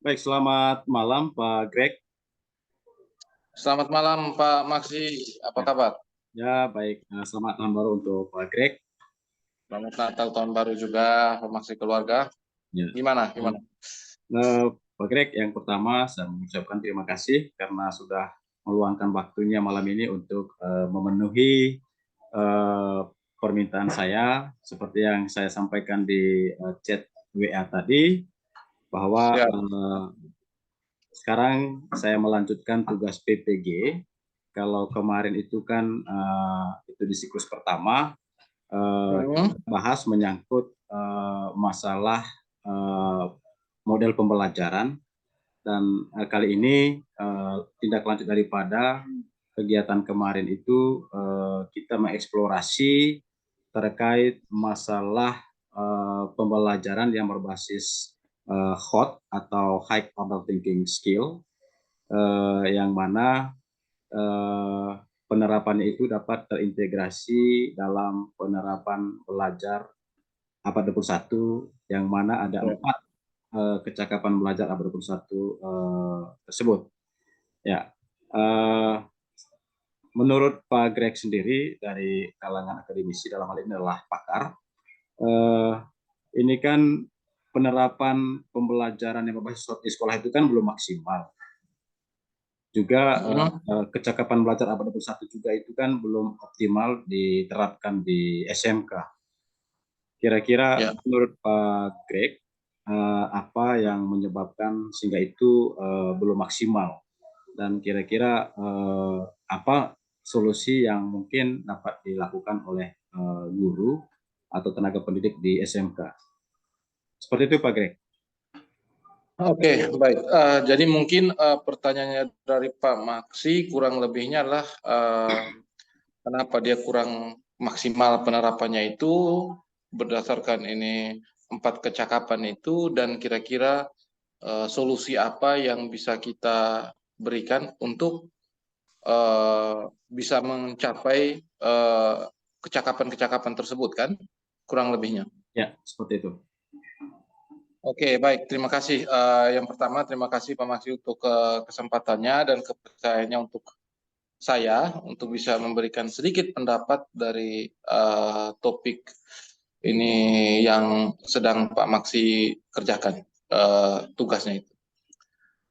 Baik, selamat malam Pak Greg. Selamat malam Pak Maksi, apa kabar? Ya, baik. Selamat tahun baru untuk Pak Greg. Selamat Natal tahun baru juga Pak Maksi keluarga. Ya. Gimana? Pak Greg, yang pertama saya mengucapkan terima kasih karena sudah meluangkan waktunya malam ini untuk memenuhi eh, permintaan saya, seperti yang saya sampaikan di chat WA tadi, bahwa Siap. sekarang saya melanjutkan tugas PPG. Kalau kemarin itu kan itu di siklus pertama, kita bahas menyangkut masalah model pembelajaran, dan kali ini tindak lanjut daripada kegiatan kemarin itu kita mengeksplorasi terkait masalah pembelajaran yang berbasis HOT atau High Order Thinking Skill, yang mana penerapannya itu dapat terintegrasi dalam penerapan belajar abad 21, yang mana ada 4 kecakapan belajar abad 21 tersebut. Ya, menurut Pak Greg sendiri dari kalangan akademisi, dalam hal ini adalah pakar, ini kan penerapan pembelajaran yang berbasis di sekolah itu kan belum maksimal. Juga kecakapan belajar abad 21 juga itu kan belum optimal diterapkan di SMK. Kira-kira menurut Pak Greg, apa yang menyebabkan sehingga itu belum maksimal, dan kira-kira apa solusi yang mungkin dapat dilakukan oleh guru atau tenaga pendidik di SMK? Seperti itu Pak Greg. Oke, baik. Jadi mungkin pertanyaannya dari Pak Maksi kurang lebihnya adalah kenapa dia kurang maksimal penerapannya itu berdasarkan ini 4 kecakapan itu, dan kira-kira solusi apa yang bisa kita berikan untuk bisa mencapai kecakapan-kecakapan tersebut, kan? Kurang lebihnya. Ya, seperti itu. Oke, baik. Terima kasih. Yang pertama, terima kasih Pak Maksi untuk kesempatannya dan kepercayaannya untuk saya untuk bisa memberikan sedikit pendapat dari topik ini yang sedang Pak Maksi kerjakan tugasnya itu.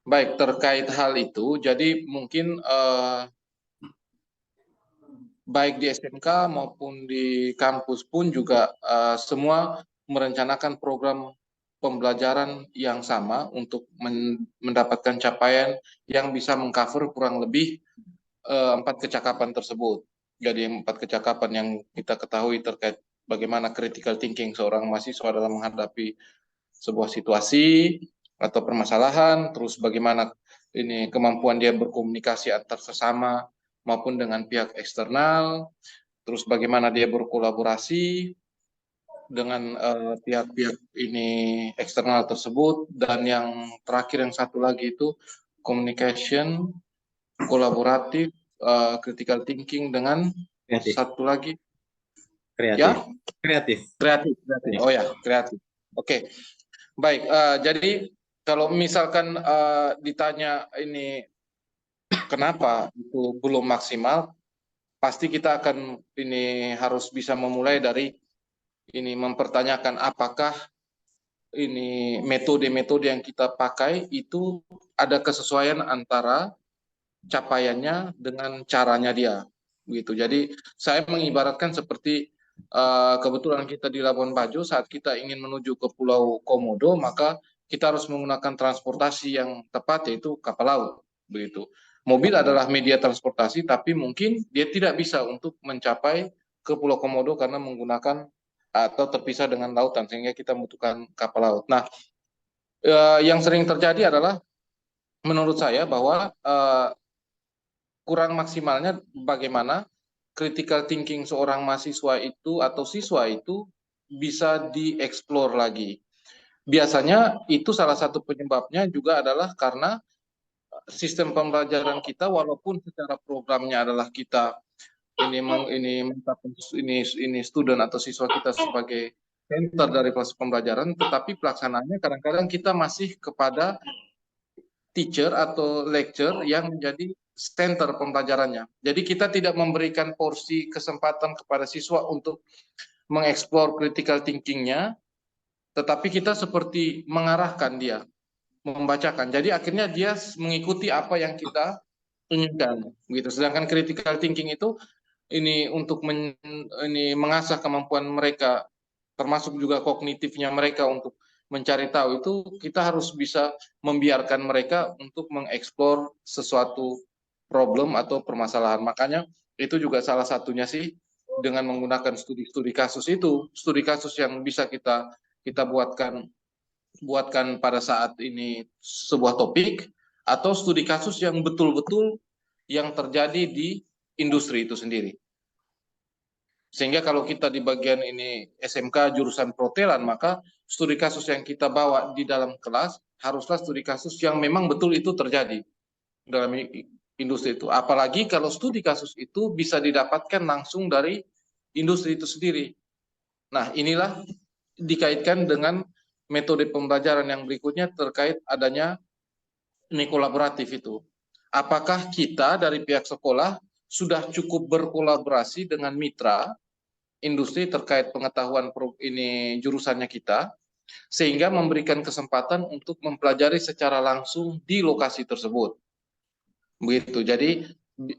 Baik, terkait hal itu, jadi mungkin baik di SMK maupun di kampus pun juga semua merencanakan program pembelajaran yang sama untuk mendapatkan capaian yang bisa mengcover kurang lebih 4 kecakapan tersebut. Jadi 4 kecakapan yang kita ketahui terkait bagaimana critical thinking seorang mahasiswa dalam menghadapi sebuah situasi atau permasalahan, terus bagaimana ini kemampuan dia berkomunikasi antar sesama maupun dengan pihak eksternal, terus bagaimana dia berkolaborasi dengan pihak-pihak ini eksternal tersebut, dan yang terakhir yang satu lagi itu communication, kolaboratif, critical thinking dengan Kreatif. satu lagi Kreatif. ya Kreatif. Oh ya, kreatif. Oke. Baik, jadi kalau misalkan ditanya ini kenapa itu belum maksimal, pasti kita akan ini harus bisa memulai dari ini mempertanyakan apakah ini metode-metode yang kita pakai itu ada kesesuaian antara capaiannya dengan caranya dia, begitu. Jadi saya mengibaratkan seperti kebetulan kita di Labuan Bajo, saat kita ingin menuju ke Pulau Komodo, maka kita harus menggunakan transportasi yang tepat, yaitu kapal laut, begitu. Mobil adalah media transportasi, tapi mungkin dia tidak bisa untuk mencapai ke Pulau Komodo karena menggunakan atau terpisah dengan lautan, sehingga kita membutuhkan kapal laut. Nah, yang sering terjadi adalah menurut saya bahwa kurang maksimalnya bagaimana critical thinking seorang mahasiswa itu atau siswa itu bisa dieksplor lagi. Biasanya itu salah satu penyebabnya juga adalah karena sistem pembelajaran kita, walaupun secara programnya adalah kita ini student atau siswa kita sebagai center dari proses pembelajaran, tetapi pelaksanaannya kadang-kadang kita masih kepada teacher atau lecture yang menjadi center pembelajarannya. Jadi kita tidak memberikan porsi kesempatan kepada siswa untuk mengeksplor critical thinking-nya, tetapi kita seperti mengarahkan dia, membacakan. Jadi akhirnya dia mengikuti apa yang kita inginkan, gitu. Sedangkan critical thinking itu ini untuk mengasah kemampuan mereka, termasuk juga kognitifnya mereka untuk mencari tahu, itu kita harus bisa membiarkan mereka untuk mengeksplor sesuatu problem atau permasalahan. Makanya itu juga salah satunya sih dengan menggunakan studi kasus itu, studi kasus yang bisa kita buatkan pada saat ini sebuah topik, atau studi kasus yang betul-betul yang terjadi di industri itu sendiri. Sehingga kalau kita di bagian ini SMK jurusan perhotelan, maka studi kasus yang kita bawa di dalam kelas haruslah studi kasus yang memang betul itu terjadi dalam industri itu. Apalagi kalau studi kasus itu bisa didapatkan langsung dari industri itu sendiri. Nah, inilah dikaitkan dengan metode pembelajaran yang berikutnya terkait adanya ini kolaboratif itu. Apakah kita dari pihak sekolah sudah cukup berkolaborasi dengan mitra industri terkait pengetahuan ini jurusannya kita, sehingga memberikan kesempatan untuk mempelajari secara langsung di lokasi tersebut. Begitu. Jadi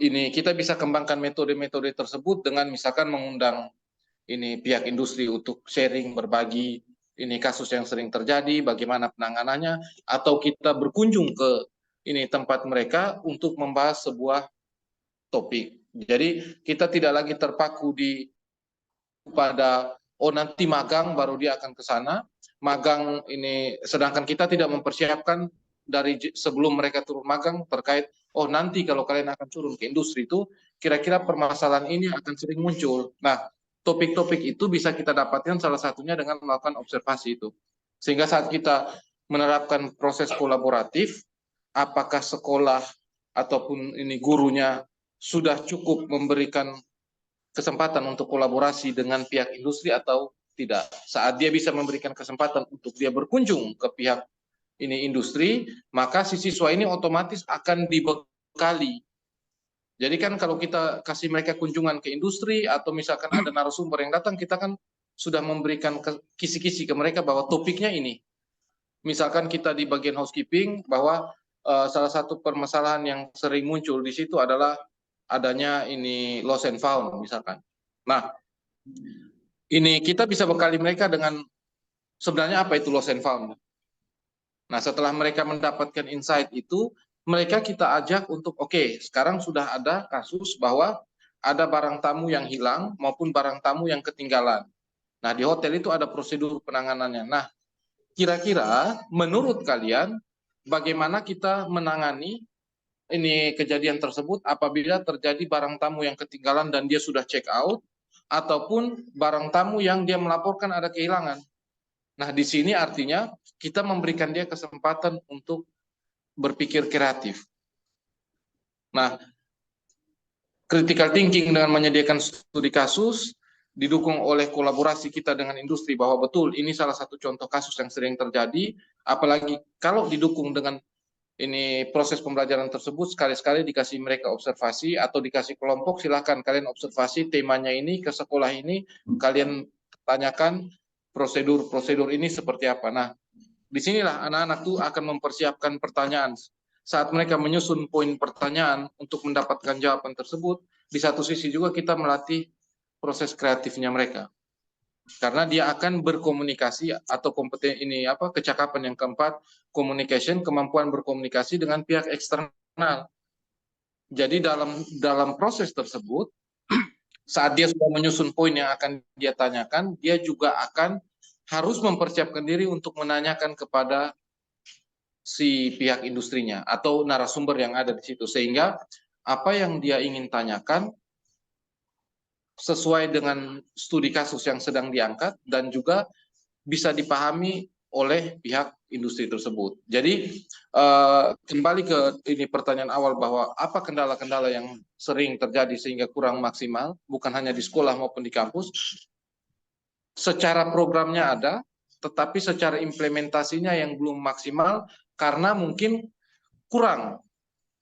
ini kita bisa kembangkan metode-metode tersebut dengan misalkan mengundang ini pihak industri untuk sharing, berbagi ini kasus yang sering terjadi, bagaimana penanganannya, atau kita berkunjung ke ini tempat mereka untuk membahas sebuah topik. Jadi kita tidak lagi terpaku pada nanti magang baru dia akan ke sana. Magang ini, sedangkan kita tidak mempersiapkan dari sebelum mereka turun magang terkait nanti kalau kalian akan turun ke industri itu kira-kira permasalahan ini akan sering muncul. Nah, topik-topik itu bisa kita dapatkan salah satunya dengan melakukan observasi itu. Sehingga saat kita menerapkan proses kolaboratif, apakah sekolah ataupun ini gurunya sudah cukup memberikan kesempatan untuk kolaborasi dengan pihak industri atau tidak. Saat dia bisa memberikan kesempatan untuk dia berkunjung ke pihak ini industri, maka si siswa ini otomatis akan dibekali. Jadi kan kalau kita kasih mereka kunjungan ke industri atau misalkan ada narasumber yang datang, kita kan sudah memberikan kisi-kisi ke mereka bahwa topiknya ini. Misalkan kita di bagian housekeeping bahwa salah satu permasalahan yang sering muncul di situ adalah adanya ini lost and found misalkan. Nah, ini kita bisa bekali mereka dengan sebenarnya apa itu lost and found. Nah, setelah mereka mendapatkan insight itu, mereka kita ajak untuk sekarang sudah ada kasus bahwa ada barang tamu yang hilang maupun barang tamu yang ketinggalan. Nah, di hotel itu ada prosedur penanganannya. Nah, kira-kira menurut kalian bagaimana kita menangani ini kejadian tersebut apabila terjadi barang tamu yang ketinggalan dan dia sudah check out, ataupun barang tamu yang dia melaporkan ada kehilangan. Nah, di sini artinya kita memberikan dia kesempatan untuk berpikir kreatif. Nah, critical thinking dengan menyediakan studi kasus, didukung oleh kolaborasi kita dengan industri, bahwa betul ini salah satu contoh kasus yang sering terjadi, apalagi kalau didukung dengan ini proses pembelajaran tersebut, sekali-sekali dikasih mereka observasi atau dikasih kelompok, silahkan kalian observasi temanya ini ke sekolah ini, kalian tanyakan prosedur ini seperti apa. Nah, disinilah anak-anak tuh akan mempersiapkan pertanyaan. Saat mereka menyusun poin pertanyaan untuk mendapatkan jawaban tersebut, di satu sisi juga kita melatih proses kreatifnya mereka. Karena dia akan berkomunikasi atau kecakapan yang keempat, communication, kemampuan berkomunikasi dengan pihak eksternal. Jadi dalam proses tersebut, saat dia sudah menyusun poin yang akan dia tanyakan, dia juga akan harus mempersiapkan diri untuk menanyakan kepada si pihak industrinya atau narasumber yang ada di situ, sehingga apa yang dia ingin tanyakan sesuai dengan studi kasus yang sedang diangkat dan juga bisa dipahami oleh pihak industri tersebut. Jadi kembali ke ini pertanyaan awal bahwa apa kendala-kendala yang sering terjadi sehingga kurang maksimal, bukan hanya di sekolah maupun di kampus. Secara programnya ada, tetapi secara implementasinya yang belum maksimal karena mungkin kurang.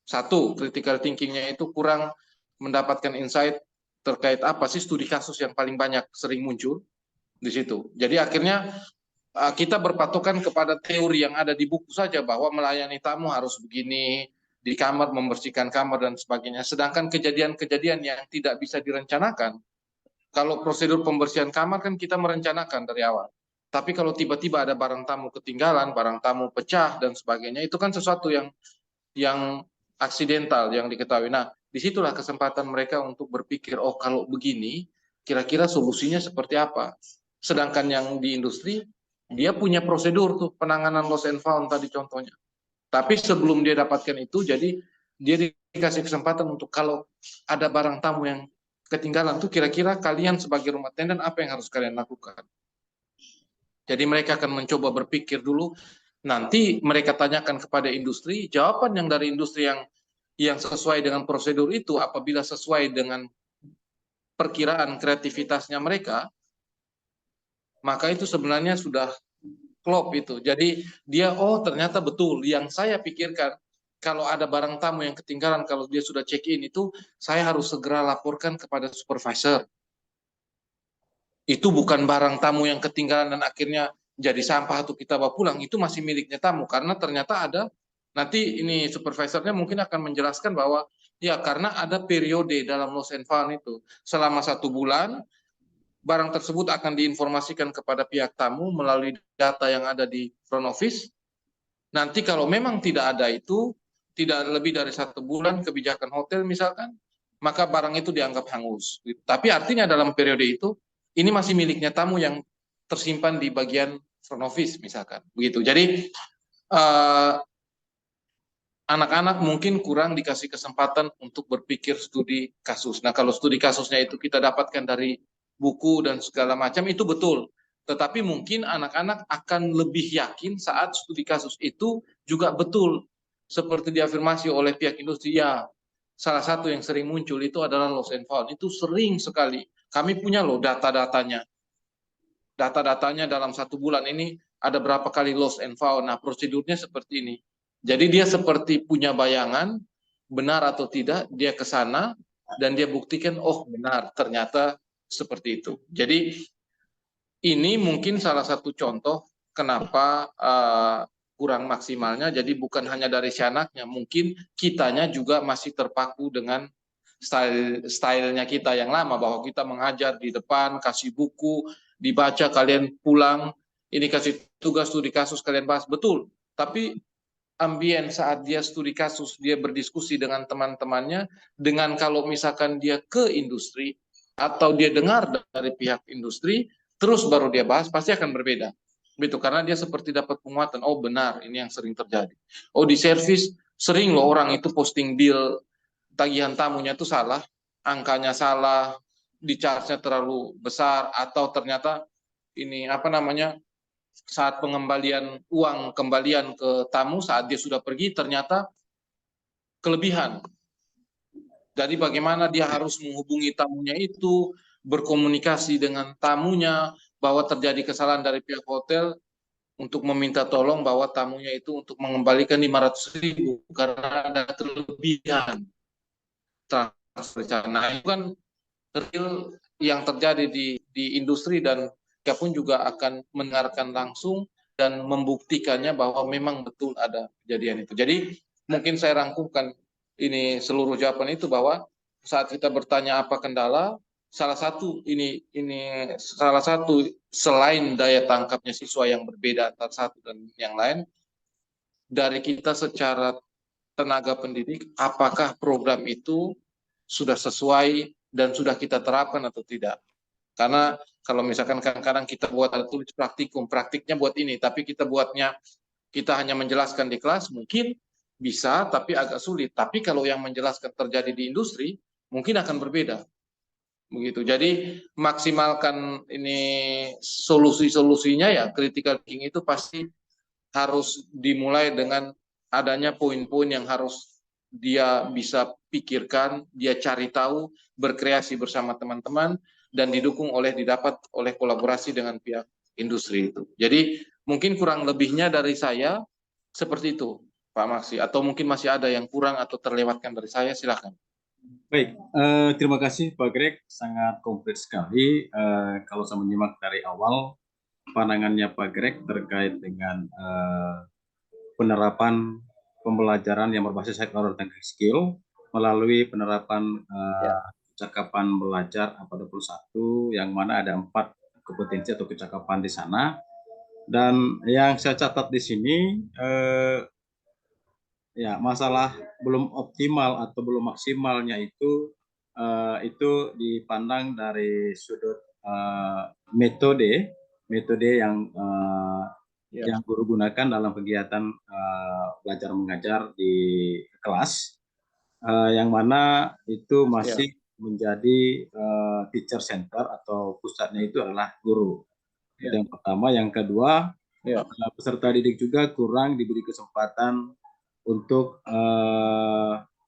Satu, critical thinking-nya itu kurang mendapatkan insight terkait apa sih studi kasus yang paling banyak sering muncul di situ. Jadi akhirnya kita berpatokan kepada teori yang ada di buku saja bahwa melayani tamu harus begini, di kamar membersihkan kamar dan sebagainya. Sedangkan kejadian-kejadian yang tidak bisa direncanakan, kalau prosedur pembersihan kamar kan kita merencanakan dari awal. Tapi kalau tiba-tiba ada barang tamu ketinggalan, barang tamu pecah dan sebagainya, itu kan sesuatu yang aksidental yang diketahui. Nah, disitulah kesempatan mereka untuk berpikir, oh kalau begini, kira-kira solusinya seperti apa. Sedangkan yang di industri, dia punya prosedur tuh penanganan lost and found tadi contohnya. Tapi sebelum dia dapatkan itu, jadi dia dikasih kesempatan untuk kalau ada barang tamu yang ketinggalan tuh kira-kira kalian sebagai rumah tenda apa yang harus kalian lakukan. Jadi mereka akan mencoba berpikir dulu, nanti mereka tanyakan kepada industri, jawaban yang dari industri yang sesuai dengan prosedur itu apabila sesuai dengan perkiraan kreativitasnya mereka, maka itu sebenarnya sudah klop itu. Jadi dia, oh ternyata betul yang saya pikirkan, kalau ada barang tamu yang ketinggalan, kalau dia sudah check-in itu, saya harus segera laporkan kepada supervisor. Itu bukan barang tamu yang ketinggalan dan akhirnya jadi sampah atau kita bawa pulang, itu masih miliknya tamu. Karena ternyata ada, nanti ini supervisornya mungkin akan menjelaskan bahwa, ya karena ada periode dalam lost and found itu. Selama 1 bulan, barang tersebut akan diinformasikan kepada pihak tamu melalui data yang ada di front office. Nanti kalau memang tidak ada itu, tidak lebih dari 1 bulan kebijakan hotel misalkan, maka barang itu dianggap hangus. Tapi artinya dalam periode itu, ini masih miliknya tamu yang tersimpan di bagian front office misalkan. Begitu. Jadi anak-anak mungkin kurang dikasih kesempatan untuk berpikir studi kasus. Nah, kalau studi kasusnya itu kita dapatkan dari buku dan segala macam, itu betul. Tetapi mungkin anak-anak akan lebih yakin saat studi kasus itu juga betul. Seperti diafirmasi oleh pihak industri, ya salah satu yang sering muncul itu adalah lost and found. Itu sering sekali. Kami punya loh data-datanya. Data-datanya dalam 1 bulan ini ada berapa kali lost and found. Nah, prosedurnya seperti ini. Jadi dia seperti punya bayangan, benar atau tidak, dia ke sana, dan dia buktikan, oh benar, ternyata seperti itu. Jadi ini mungkin salah satu contoh kenapa kurang maksimalnya, jadi bukan hanya dari si anaknya, mungkin kitanya juga masih terpaku dengan stylenya kita yang lama, bahwa kita mengajar di depan, kasih buku, dibaca, kalian pulang, ini kasih tugas studi kasus, kalian bahas, betul. Tapi ambien saat dia studi kasus, dia berdiskusi dengan teman-temannya, dengan kalau misalkan dia ke industri, atau dia dengar dari pihak industri, terus baru dia bahas, pasti akan berbeda. Begitu, karena dia seperti dapat penguatan, oh benar, ini yang sering terjadi. Oh di servis, sering loh orang itu posting bill, tagihan tamunya itu salah, angkanya salah, di charge-nya terlalu besar, atau ternyata ini apa namanya, saat pengembalian uang kembalian ke tamu saat dia sudah pergi ternyata kelebihan. Jadi bagaimana dia harus menghubungi tamunya itu, berkomunikasi dengan tamunya bahwa terjadi kesalahan dari pihak hotel untuk meminta tolong bahwa tamunya itu untuk mengembalikan 500.000 karena ada kelebihan transfer. Nah, itu kan real yang terjadi di industri, dan mereka pun juga akan mendengarkan langsung dan membuktikannya bahwa memang betul ada kejadian itu. Jadi mungkin saya rangkumkan ini seluruh jawaban itu, bahwa saat kita bertanya apa kendala, salah satu selain daya tangkapnya siswa yang berbeda antara satu dan yang lain, dari kita secara tenaga pendidik, apakah program itu sudah sesuai dan sudah kita terapkan atau tidak. Karena kalau misalkan kadang-kadang kita buat ada tulis praktikum, praktiknya buat ini, tapi kita buatnya, kita hanya menjelaskan di kelas, mungkin bisa, tapi agak sulit. Tapi kalau yang menjelaskan terjadi di industri, mungkin akan berbeda. Begitu. Jadi maksimalkan ini solusi-solusinya, ya critical thinking itu pasti harus dimulai dengan adanya poin-poin yang harus dia bisa pikirkan, dia cari tahu, berkreasi bersama teman-teman, dan didapat oleh kolaborasi dengan pihak industri itu. Jadi mungkin kurang lebihnya dari saya seperti itu. Pak Maksi, atau mungkin masih ada yang kurang atau terlewatkan dari saya, silakan. Baik, terima kasih Pak Greg, sangat komplit sekali. Kalau saya menyimak dari awal pandangannya Pak Greg terkait dengan penerapan pembelajaran yang berbasis technology skill melalui penerapan Ya. kecakapan belajar APA 21 yang mana ada 4 kompetensi atau kecakapan di sana. Dan yang saya catat di sini ya masalah belum optimal atau belum maksimalnya itu dipandang dari sudut metode yang guru gunakan dalam kegiatan belajar mengajar di kelas, yang mana itu masih menjadi teacher center atau pusatnya itu adalah guru. Itu yang pertama. Yang kedua, peserta didik juga kurang diberi kesempatan untuk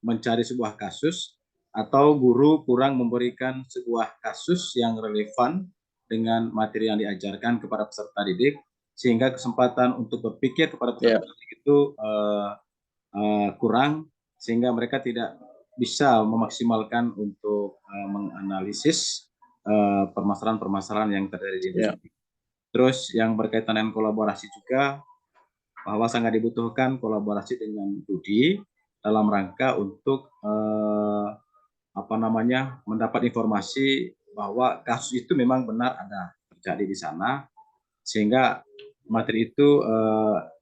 mencari sebuah kasus, atau guru kurang memberikan sebuah kasus yang relevan dengan materi yang diajarkan kepada peserta didik, sehingga kesempatan untuk berpikir kepada peserta didik itu kurang, sehingga mereka tidak bisa memaksimalkan untuk menganalisis permasalahan-permasalahan yang terjadi di industri. Terus yang berkaitan dengan kolaborasi juga, bahwa sangat dibutuhkan kolaborasi dengan Budi dalam rangka untuk mendapat informasi bahwa kasus itu memang benar ada terjadi di sana, sehingga materi itu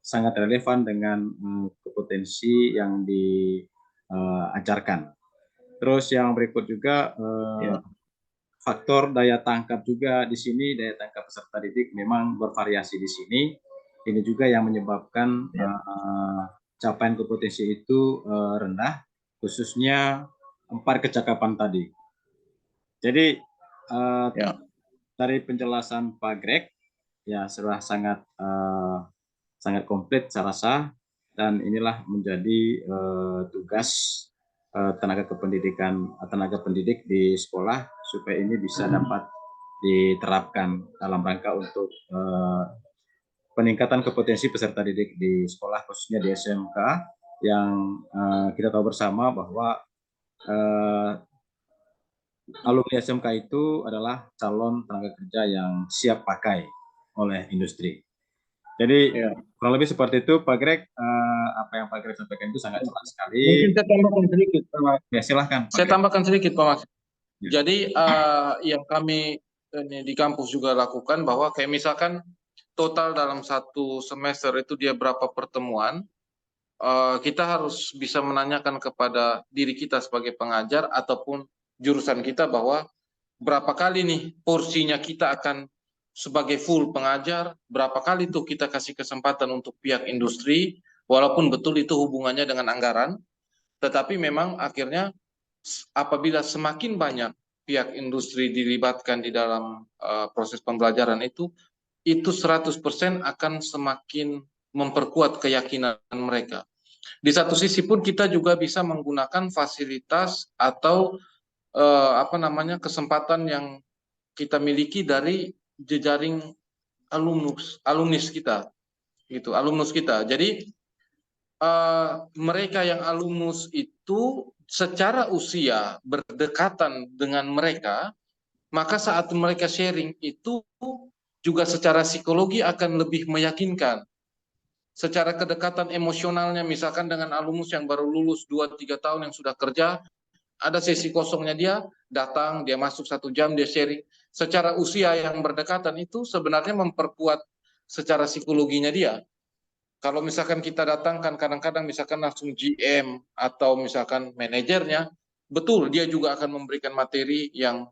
sangat relevan dengan kompetensi yang diajarkan. Terus yang berikut juga faktor daya tangkap juga di sini, daya tangkap peserta didik memang bervariasi di sini. Ini juga yang menyebabkan capaian kompetensi itu rendah, khususnya 4 kecakapan tadi. Jadi dari penjelasan Pak Greg ya sudah sangat komplit saya rasa, dan inilah menjadi tugas tenaga pendidik di sekolah supaya ini bisa dapat diterapkan dalam rangka untuk peningkatan kompetensi peserta didik di sekolah, khususnya di SMK, yang kita tahu bersama bahwa alumni SMK itu adalah calon tenaga kerja yang siap pakai oleh industri. Jadi kurang lebih seperti itu Pak Greg. Apa yang Pak Greg sampaikan itu sangat jelas sekali. Mungkin saya tambahkan sedikit, Pak. Ya, silahkan Pak Saya Greg. tambahkan sedikit, Pak Maksi. Jadi yang kami di kampus juga lakukan, bahwa kayak misalkan total dalam satu semester itu dia berapa pertemuan, kita harus bisa menanyakan kepada diri kita sebagai pengajar ataupun jurusan kita bahwa berapa kali nih porsinya kita akan sebagai full pengajar, berapa kali tuh kita kasih kesempatan untuk pihak industri, walaupun betul itu hubungannya dengan anggaran, tetapi memang akhirnya apabila semakin banyak pihak industri dilibatkan di dalam proses pembelajaran itu 100% akan semakin memperkuat keyakinan mereka. Di satu sisi pun kita juga bisa menggunakan fasilitas atau kesempatan yang kita miliki dari jejaring alumnus kita, gitu, alumnus kita. Jadi mereka yang alumnus itu secara usia berdekatan dengan mereka, maka saat mereka sharing itu juga secara psikologi akan lebih meyakinkan. Secara kedekatan emosionalnya, misalkan dengan alumnus yang baru lulus 2-3 tahun yang sudah kerja, ada sesi kosongnya dia datang, dia masuk 1 jam, dia sharing. Secara usia yang berdekatan itu sebenarnya memperkuat secara psikologinya dia. Kalau misalkan kita datangkan kadang-kadang misalkan langsung GM atau misalkan manajernya, betul dia juga akan memberikan materi yang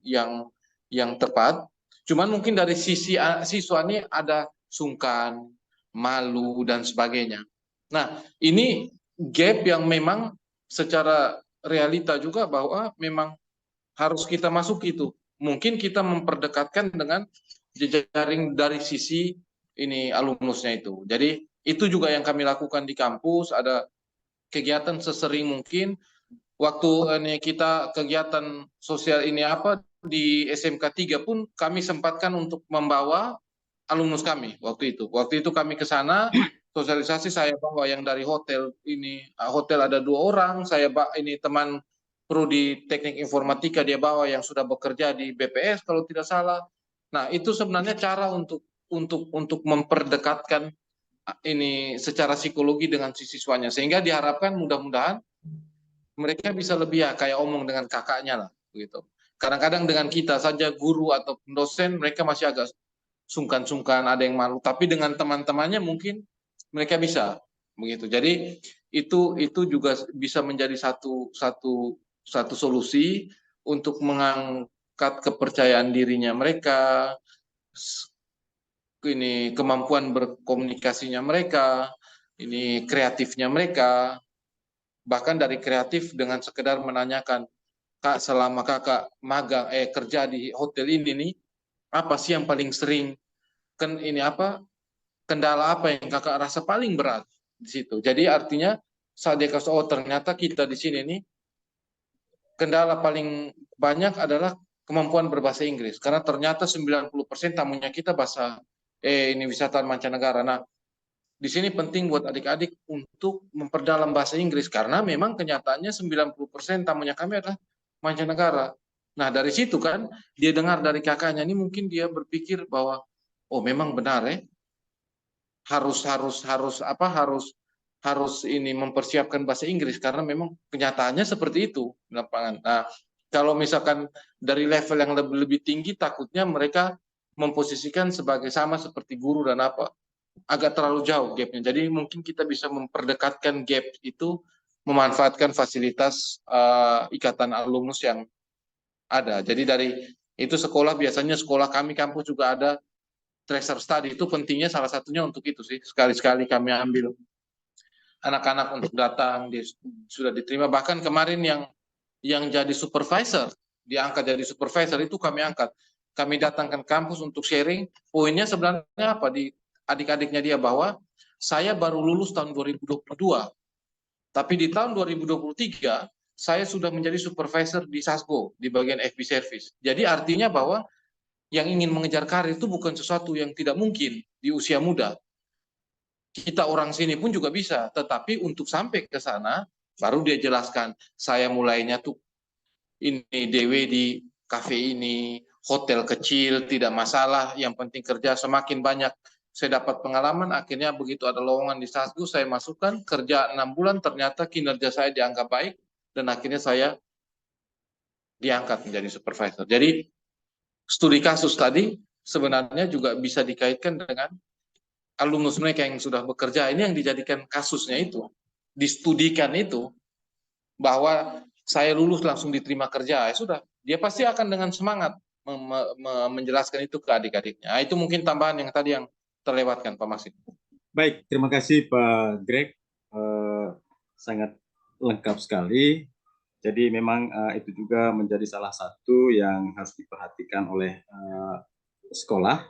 tepat. Cuman mungkin dari sisi siswa ini ada sungkan, malu dan sebagainya. Nah, ini gap yang memang secara realita juga bahwa memang harus kita masuk itu. Mungkin kita memperdekatkan dengan jejaring dari sisi ini alumnusnya itu. Jadi itu juga yang kami lakukan di kampus, ada kegiatan sesering mungkin. Waktu ini kita kegiatan sosial ini di SMK 3 pun kami sempatkan untuk membawa alumnus kami waktu itu. Waktu itu kami ke sana, sosialisasi saya bawa yang dari hotel ini, hotel ada 2 orang, saya ini teman prodi teknik informatika dia bawa yang sudah bekerja di BPS kalau tidak salah. Nah, itu sebenarnya cara untuk memperdekatkan ini secara psikologi dengan si siswanya, sehingga diharapkan mudah-mudahan mereka bisa lebih ya kayak omong dengan kakaknya lah begitu. Kadang-kadang dengan kita saja guru atau dosen mereka masih agak sungkan-sungkan, ada yang malu, tapi dengan teman-temannya mungkin mereka bisa begitu. Jadi itu juga bisa menjadi satu solusi untuk mengangkat kepercayaan dirinya mereka, ini kemampuan berkomunikasinya mereka, ini kreatifnya mereka, bahkan dari kreatif dengan sekedar menanyakan, Kak, selama kakak magang kerja di hotel ini nih, apa sih yang paling sering kendala apa yang kakak rasa paling berat di situ. Jadi artinya saat dia kasih, oh ternyata kita di sini nih kendala paling banyak adalah kemampuan berbahasa Inggris, karena ternyata 90% tamunya kita bahasa ini wisatawan mancanegara. Nah, di sini penting buat adik-adik untuk memperdalam bahasa Inggris, karena memang kenyataannya 90% tamunya kami adalah mancanegara. Nah, dari situ kan dia dengar dari kakaknya ini, mungkin dia berpikir bahwa oh memang benar ya, harus ini mempersiapkan bahasa Inggris, karena memang kenyataannya seperti itu di lapangan. Nah, kalau misalkan dari level yang lebih tinggi, takutnya mereka memposisikan sebagai sama seperti guru dan agak terlalu jauh gapnya. Jadi mungkin kita bisa memperdekatkan gap itu, memanfaatkan fasilitas ikatan alumnus yang ada. Jadi dari itu biasanya sekolah kami kampus juga ada tracer study, itu pentingnya salah satunya untuk itu sih. Sekali-sekali kami ambil anak-anak untuk datang, dia sudah diterima. Bahkan kemarin yang jadi supervisor, diangkat jadi supervisor, itu kami angkat. Kami datangkan kampus untuk sharing, poinnya sebenarnya apa di adik-adiknya dia, bahwa saya baru lulus tahun 2022, tapi di tahun 2023 saya sudah menjadi supervisor di Sasgo di bagian FB service. Jadi artinya bahwa yang ingin mengejar karir itu bukan sesuatu yang tidak mungkin di usia muda. Kita orang sini pun juga bisa, tetapi untuk sampai ke sana baru dia jelaskan, saya mulainya tuh ini DW di kafe ini, hotel kecil tidak masalah, yang penting kerja. Semakin banyak saya dapat pengalaman, akhirnya begitu ada lowongan di Sasgo saya masukkan, kerja 6 bulan, ternyata kinerja saya dianggap baik dan akhirnya saya diangkat menjadi supervisor. Jadi studi kasus tadi sebenarnya juga bisa dikaitkan dengan alumnus mereka yang sudah bekerja. Ini yang dijadikan kasusnya itu, distudikan itu, bahwa saya lulus langsung diterima kerja, ya sudah, dia pasti akan dengan semangat menjelaskan itu ke adik-adiknya. Nah, itu mungkin tambahan yang tadi yang terlewatkan, Pak Maksin. Baik, terima kasih Pak Greg. Sangat lengkap sekali. Jadi memang itu juga menjadi salah satu yang harus diperhatikan oleh sekolah,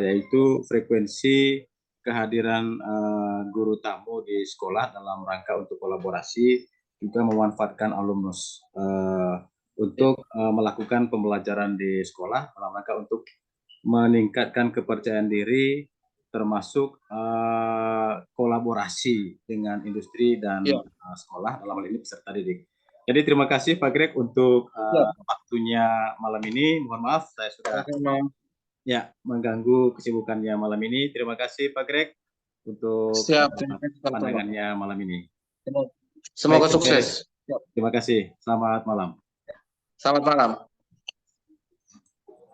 yaitu frekuensi kehadiran guru tamu di sekolah dalam rangka untuk kolaborasi, juga memanfaatkan alumnus untuk melakukan pembelajaran di sekolah dalam rangka untuk meningkatkan kepercayaan diri, termasuk kolaborasi dengan industri dan sekolah dalam hal ini peserta didik. Jadi terima kasih Pak Greg untuk waktunya malam ini. Mohon maaf saya sudah mengganggu kesibukannya malam ini. Terima kasih Pak Greg untuk pandangannya malam ini. Semoga sukses. Terima kasih. Selamat malam. Selamat malam.